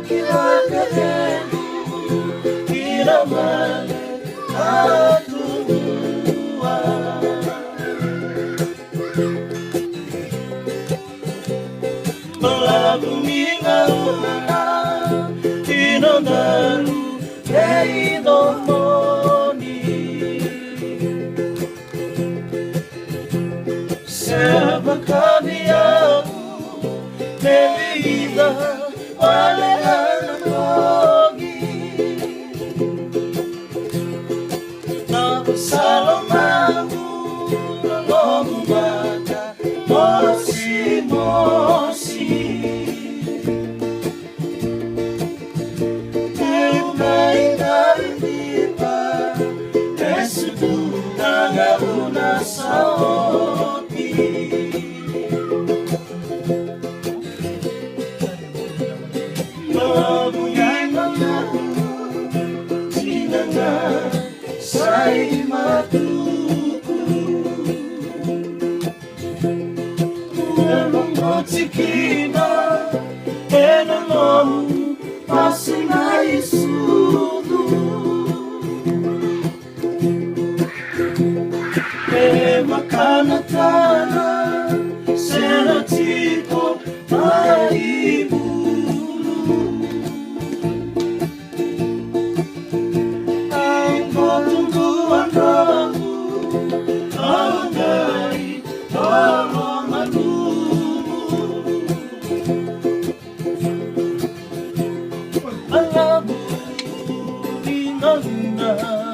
kilagahelu kiramane atua Malagunga una Tinonaru Keido moni Sebakaniamu Nevida Wale anakogi Nabasalomamu Nalomumata Mosi Mosi Una saoti Mabuyana Sinanga Sai matuku Motikina Enano Pasina isudu Makanatana Senatiko Maibulu Ang kotungguan ramu Angay Toromanumu Alabu Inanda